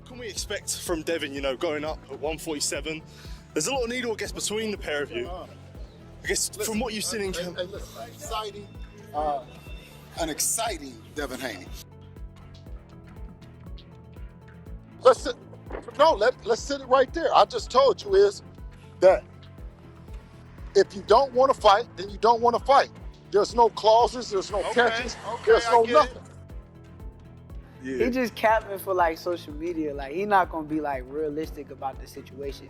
can we expect from Devin, you know, going up at 147? There's a lot of needle, I guess, between the pair of you. I guess from what you've seen in camp. An exciting Devin Haney. Let's sit it right there. I just told you is that if you don't want to fight, then you don't want to fight. There's no clauses, there's no catches, there's no nothing. Yeah. He just capping for like social media. Like he not gonna be like realistic about the situation.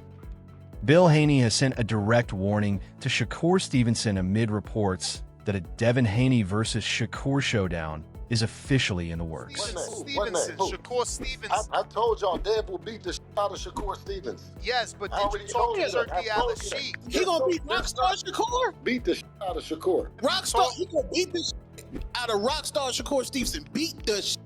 Bill Haney has sent a direct warning to Shakur Stevenson amid reports that a Devin Haney versus Shakur showdown is officially in the works. Shakur Stevenson. I told y'all Dev will beat the shit out of Shakur Stevenson. Yes, but did you talk to Turkey out of sheep? He gonna beat Rockstar Shakur? Beat the shit out of Shakur. Rockstar, he gonna beat the shit out of Rockstar Shakur Stevenson. Beat the shit.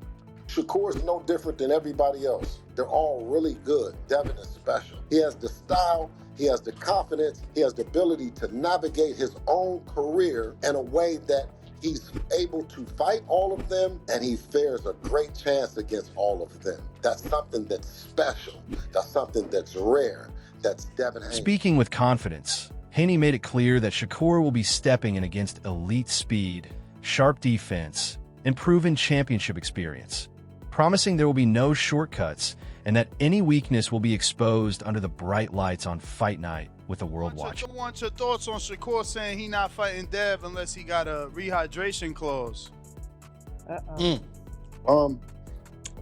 Shakur is no different than everybody else. They're all really good. Devin is special. He has the style, he has the confidence, he has the ability to navigate his own career in a way that he's able to fight all of them, and he fares a great chance against all of them. That's something that's special. That's something that's rare. That's Devin Haney. Speaking with confidence, Haney made it clear that Shakur will be stepping in against elite speed, sharp defense, and proven championship experience, promising there will be no shortcuts and that any weakness will be exposed under the bright lights on fight night with the world watching. I want your thoughts on Shakur saying he not fighting Dev unless he got a rehydration clause.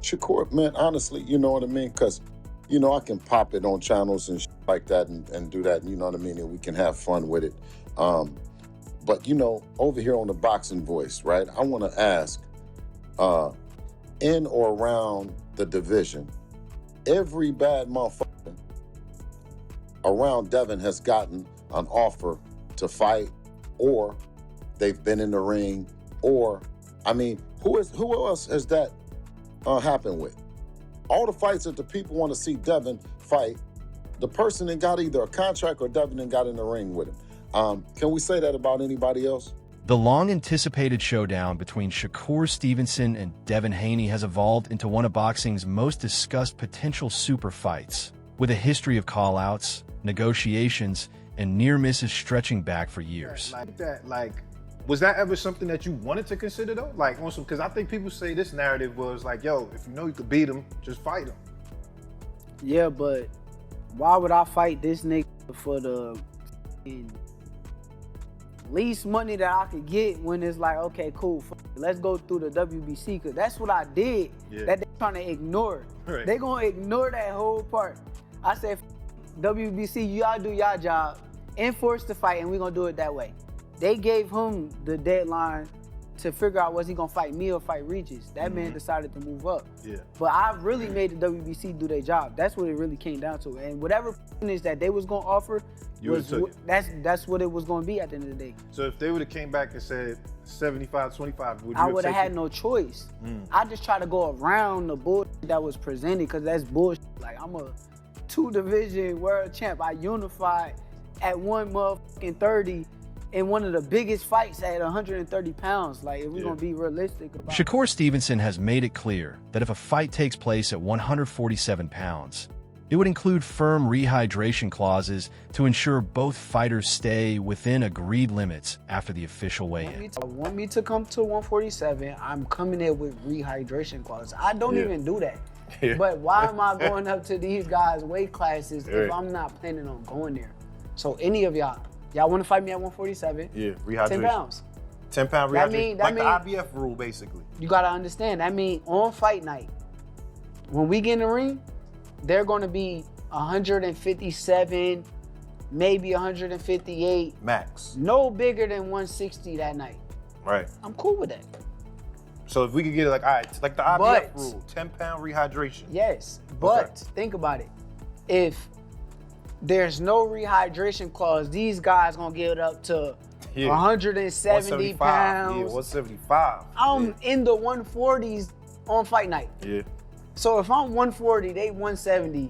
Shakur, man, honestly, you know what I mean? Because, you know, I can pop it on channels and like that and do that, you know what I mean? And we can have fun with it. But, you know, over here on the Boxing Voice, right, I want to ask, in or around the division, every bad motherfucker around Devin has gotten an offer to fight, or they've been in the ring, or, I mean, who else has that happened with? All the fights that the people want to see Devin fight, the person that got either a contract or Devin and got in the ring with him. Can we say that about anybody else? The long-anticipated showdown between Shakur Stevenson and Devin Haney has evolved into one of boxing's most discussed potential super fights, with a history of call-outs, negotiations, and near misses stretching back for years. Was that ever something that you wanted to consider though? Like, also, because I think people say this narrative was like, yo, if you know you could beat him, just fight him. Yeah, but why would I fight this nigga for the least money that I could get when it's like, okay, cool, let's go through the WBC, because that's what I did. Yeah. That they trying to ignore. Right. They gonna ignore that whole part. I said, WBC, y'all do y'all job, enforce the fight, and we gonna do it that way. They gave him the deadline to figure out was he gonna fight me or fight Regis. That man decided to move up. Yeah. But I really made the WBC do their job. That's what it really came down to. And whatever finish that they was gonna offer, that's what it was gonna be at the end of the day. So if they would have came back and said 75-25, would you I would have had no choice. I just tried to go around the bullshit that was presented, because that's bullshit. Like, I'm a 2-division world champ. I unified at 130 in one of the biggest fights at 130 pounds. Like, if we're gonna be realistic about it. Shakur Stevenson has made it clear that if a fight takes place at 147 pounds, it would include firm rehydration clauses to ensure both fighters stay within agreed limits after the official weigh-in. Want me to come to 147, I'm coming in with rehydration clauses. I don't even do that. Yeah. But why am I going up to these guys' weight classes if I'm not planning on going there? So any of y'all want to fight me at 147? Yeah, rehydration. 10 pounds. 10-pound rehydration. Like the IBF rule, basically. You got to understand, that means on fight night, when we get in the ring, they're going to be 157, maybe 158. Max. No bigger than 160 that night. Right. I'm cool with that. So if we could get it like, all right, like the IBF rule, 10-pound rehydration. Yes, but think about it. If there's no rehydration clause, these guys gonna get it up to 170 pounds. Yeah, 175. I'm in the 140s on fight night. Yeah. So if I'm 140, they 170.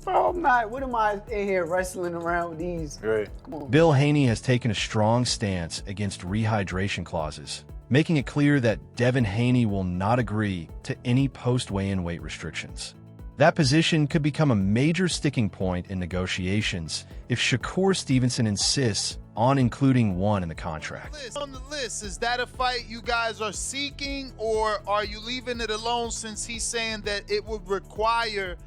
Bro, I'm not, what am I in here wrestling around with these? Right. Come on. Bill Haney has taken a strong stance against rehydration clauses, making it clear that Devin Haney will not agree to any post-weigh-in weight restrictions. That position could become a major sticking point in negotiations if Shakur Stevenson insists on including one in the contract. On the list, is that a fight you guys are seeking, or are you leaving it alone since he's saying that it would require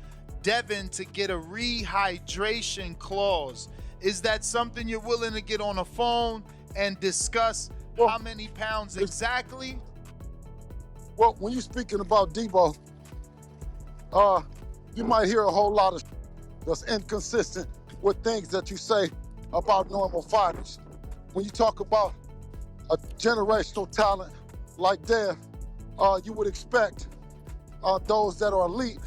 Devin to get a rehydration clause? Is that something you're willing to get on a phone and discuss how many pounds exactly? Well, when you're speaking about Debo, you might hear a whole lot of that's inconsistent with things that you say about normal fighters. When you talk about a generational talent like Dev, you would expect those that are elite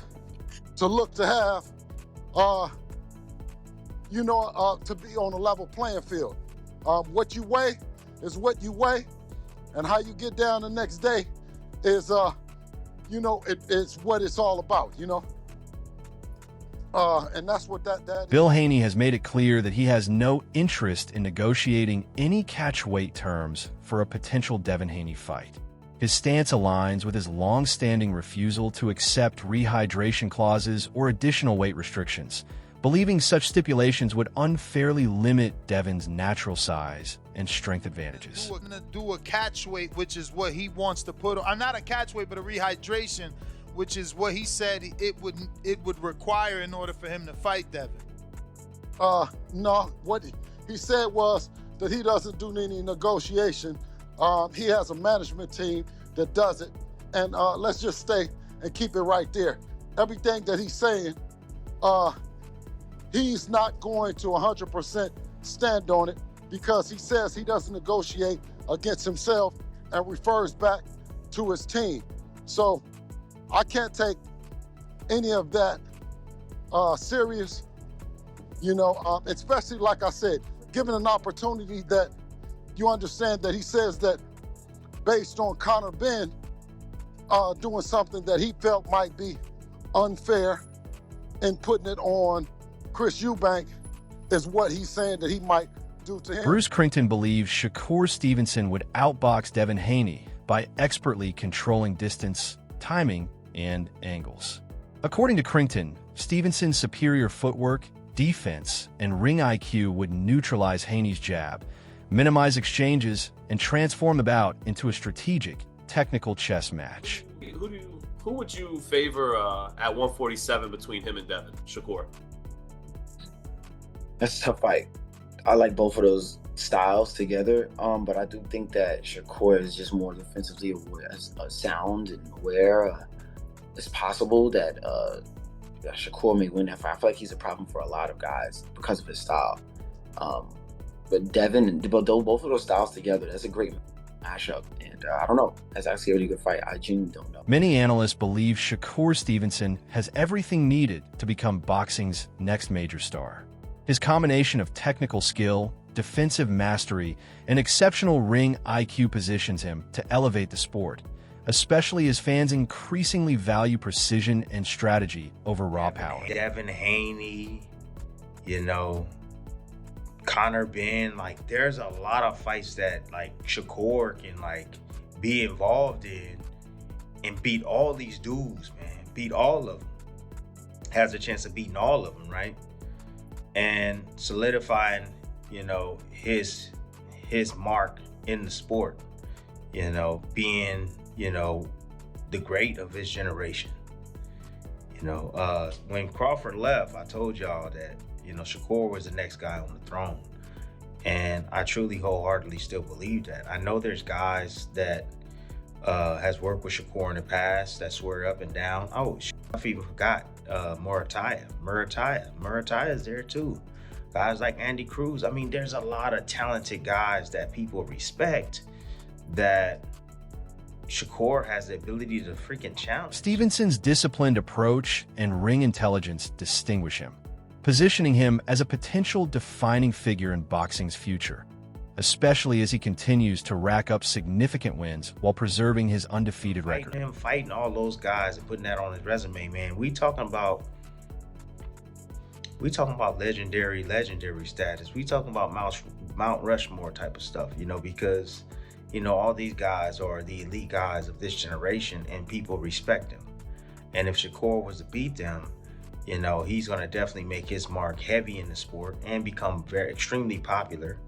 to look to have, to be on a level playing field. What you weigh is what you weigh, and how you get down the next day is, it's what it's all about, and that's what that Bill Haney has made it clear that he has no interest in negotiating any catch weight terms for a potential Devin Haney fight. His stance aligns with his long-standing refusal to accept rehydration clauses or additional weight restrictions, believing such stipulations would unfairly limit Devin's natural size and strength advantages. Do a catch weight, which is what he wants to put on. Not a catch weight, but a rehydration, which is what he said it would require in order for him to fight Devin. No, what he said was that he doesn't do any negotiation. He has a management team that does it, and let's just stay and keep it right there. Everything that he's saying, he's not going to 100% stand on it, because he says he doesn't negotiate against himself and refers back to his team. So I can't take any of that serious, especially, like I said, given an opportunity that you understand that he says that based on Conor Ben doing something that he felt might be unfair and putting it on Chris Eubank is what he's saying that he might do to him. Bruce Crington believes Shakur Stevenson would outbox Devin Haney by expertly controlling distance, timing, and angles. According to Crington, Stevenson's superior footwork, defense, and ring IQ would neutralize Haney's jab, minimize exchanges, and transform the bout into a strategic, technical chess match. Who would you favor at 147 between him and Devin? Shakur? That's a tough fight. I like both of those styles together, but I do think that Shakur is just more defensively aware, sound and aware. It's possible that Shakur may win that fight. I feel like he's a problem for a lot of guys because of his style. But Devin and both of those styles together, that's a great matchup. And I don't know. That's actually a really good fight. I genuinely don't know. Many analysts believe Shakur Stevenson has everything needed to become boxing's next major star. His combination of technical skill, defensive mastery, and exceptional ring IQ positions him to elevate the sport, especially as fans increasingly value precision and strategy over raw power. Devin Haney, Conor Ben, there's a lot of fights that Shakur can be involved in and beat all these dudes, man. Beat all of them. Has a chance of beating all of them, right? And solidifying, his mark in the sport, being, the great of his generation. When Crawford left, I told y'all that, Shakur was the next guy on the throne. And I truly wholeheartedly still believe that. I know there's guys that has worked with Shakur in the past that swear up and down. Oh, I even forgot Murataya is there too. Guys like Andy Cruz. I mean, there's a lot of talented guys that people respect that Shakur has the ability to freaking challenge. Stevenson's disciplined approach and ring intelligence distinguish him, positioning him as a potential defining figure in boxing's future, especially as he continues to rack up significant wins while preserving his undefeated record. Him fighting all those guys and putting that on his resume, man. We talking about legendary status. We talking about Mount Rushmore type of stuff, because all these guys are the elite guys of this generation and people respect them. And if Shakur was to beat them, you know, he's going to definitely make his mark heavy in the sport and become extremely popular,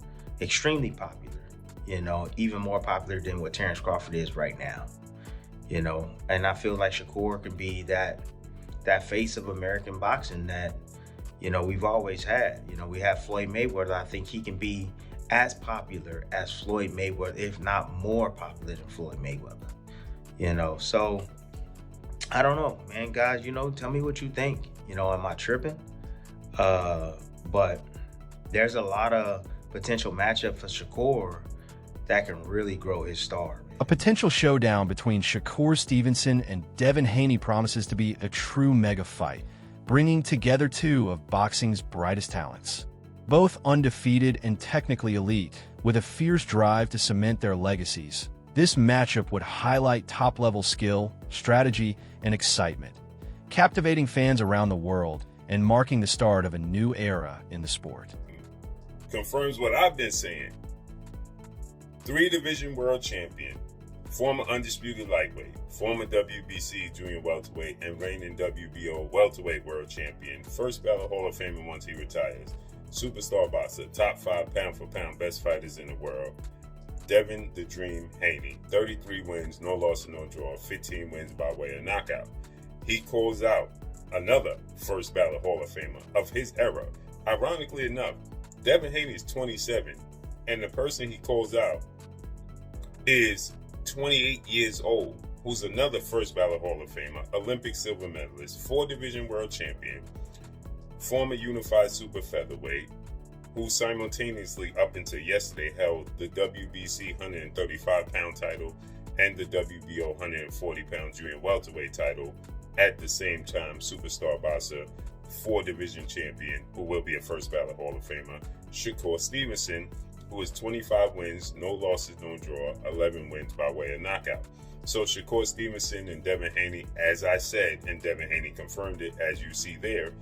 you know, even more popular than what Terrence Crawford is right now, you know. And I feel like Shakur can be that face of American boxing that, you know, we've always had. You know, we have Floyd Mayweather. I think he can be as popular as Floyd Mayweather, if not more popular than Floyd Mayweather, you know. So I don't know, man. Guys, you know, tell me what you think. You know, am I tripping? But there's a lot of potential matchup for Shakur that can really grow his star. A potential showdown between Shakur Stevenson and Devin Haney promises to be a true mega fight, bringing together two of boxing's brightest talents. Both undefeated and technically elite, with a fierce drive to cement their legacies. This matchup would highlight top-level skill, strategy, and excitement, captivating fans around the world and marking the start of a new era in the sport. Confirms what I've been saying. 3-division world champion, former undisputed lightweight, former WBC junior welterweight, and reigning WBO welterweight world champion, first ballot Hall of Famer once he retires, superstar boxer, top 5 pound-for-pound best fighters in the world, Devin "The Dream" Haney, 33 wins, no loss and no draw, 15 wins by way of knockout. He calls out another first ballot Hall of Famer of his era. Ironically enough, Devin Haney is 27, and the person he calls out is 28 years old, who's another first ballot Hall of Famer, Olympic silver medalist, 4-division world champion, former unified super featherweight, who simultaneously up until yesterday held the WBC 135-pound title and the WBO 140-pound junior welterweight title. At the same time, superstar boxer, 4-division champion, who will be a first ballot Hall of Famer, Shakur Stevenson, who has 25 wins, no losses, no draw, 11 wins by way of knockout. So Shakur Stevenson and Devin Haney, as I said, and Devin Haney confirmed it, as you see there,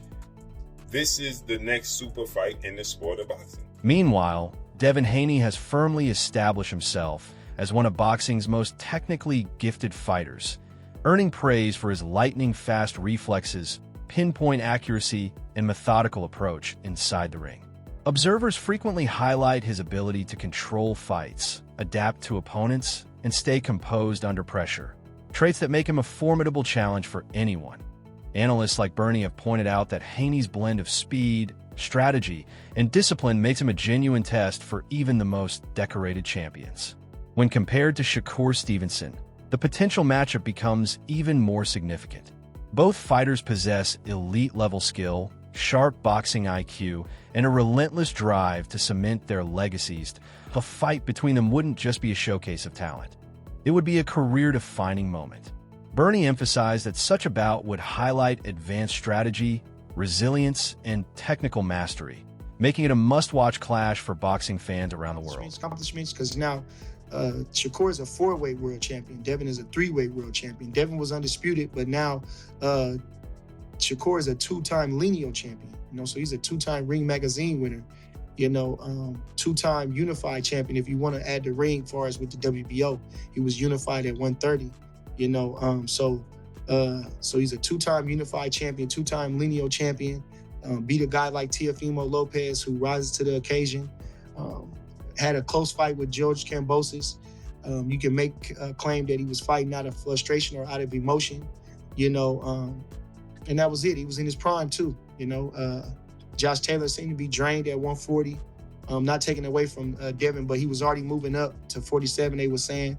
this is the next super fight in the sport of boxing. Meanwhile, Devin Haney has firmly established himself as one of boxing's most technically gifted fighters, earning praise for his lightning-fast reflexes, pinpoint accuracy, and methodical approach inside the ring. Observers frequently highlight his ability to control fights, adapt to opponents, and stay composed under pressure, traits that make him a formidable challenge for anyone. Analysts like Bernie have pointed out that Haney's blend of speed, strategy, and discipline makes him a genuine test for even the most decorated champions. When compared to Shakur Stevenson, the potential matchup becomes even more significant. Both fighters possess elite-level skill, sharp boxing IQ, and a relentless drive to cement their legacies. A fight between them wouldn't just be a showcase of talent. It would be a career-defining moment. Bernie emphasized that such a bout would highlight advanced strategy, resilience, and technical mastery, making it a must-watch clash for boxing fans around the world. Accomplishments, because now Shakur is a 4-weight world champion. Devin is a 3-weight world champion. Devin was undisputed, but now Shakur is a 2-time lineal champion. You know, so he's a 2-time Ring Magazine winner. You know, 2-time unified champion. If you want to add the ring, as far as with the WBO, he was unified at 130. You know, so he's a 2-time unified champion, 2-time lineal champion. Beat a guy like Teofimo Lopez, who rises to the occasion. Had a close fight with George Kambosos. You can make a claim that he was fighting out of frustration or out of emotion, you know, and that was it. He was in his prime too, you know. Josh Taylor seemed to be drained at 140, not taken away from Devin, but he was already moving up to 47, they were saying.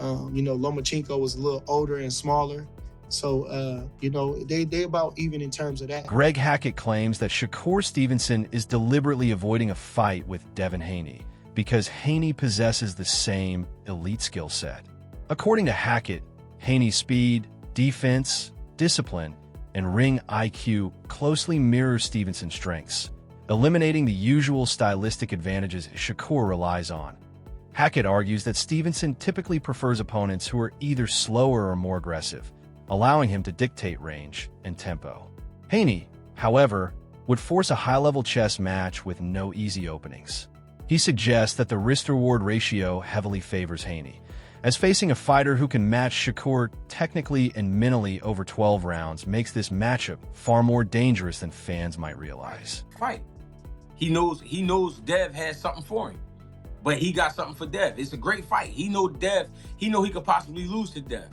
You know, Lomachenko was a little older and smaller. So, you know, they about even in terms of that. Greg Hackett claims that Shakur Stevenson is deliberately avoiding a fight with Devin Haney because Haney possesses the same elite skill set. According to Hackett, Haney's speed, defense, discipline, and ring IQ closely mirrors Stevenson's strengths, eliminating the usual stylistic advantages Shakur relies on. Hackett argues that Stevenson typically prefers opponents who are either slower or more aggressive, allowing him to dictate range and tempo. Haney, however, would force a high-level chess match with no easy openings. He suggests that the risk-reward ratio heavily favors Haney, as facing a fighter who can match Shakur technically and mentally over 12 rounds makes this matchup far more dangerous than fans might realize. Fight. He knows Dev has something for him, but he got something for Dev. It's a great fight. He know he could possibly lose to Dev.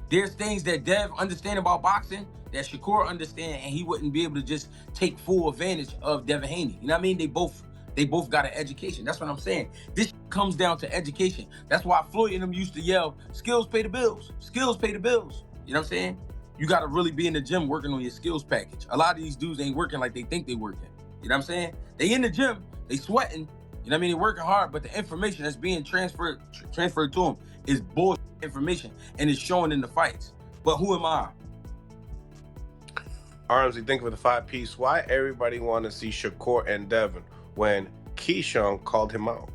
There's things that Dev understand about boxing that Shakur understand, and he wouldn't be able to just take full advantage of Devin Haney. You know what I mean? They both got an education. That's what I'm saying. This comes down to education. That's why Floyd and them used to yell, skills pay the bills. Skills pay the bills. You know what I'm saying? You got to really be in the gym working on your skills package. A lot of these dudes ain't working like they think they working. You know what I'm saying? They in the gym, they sweating. You know what I mean? They're working hard, but the information that's being transferred to them is bullshit information, and it's showing in the fights. But who am I? Armsy, think of the 5-piece. Why everybody want to see Shakur and Devin when Keyshawn called him out?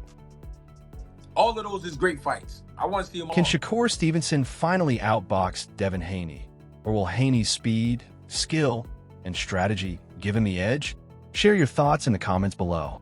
All of those is great fights. I want to see them all. Can Shakur Stevenson finally outbox Devin Haney? Or will Haney's speed, skill, and strategy give him the edge? Share your thoughts in the comments below.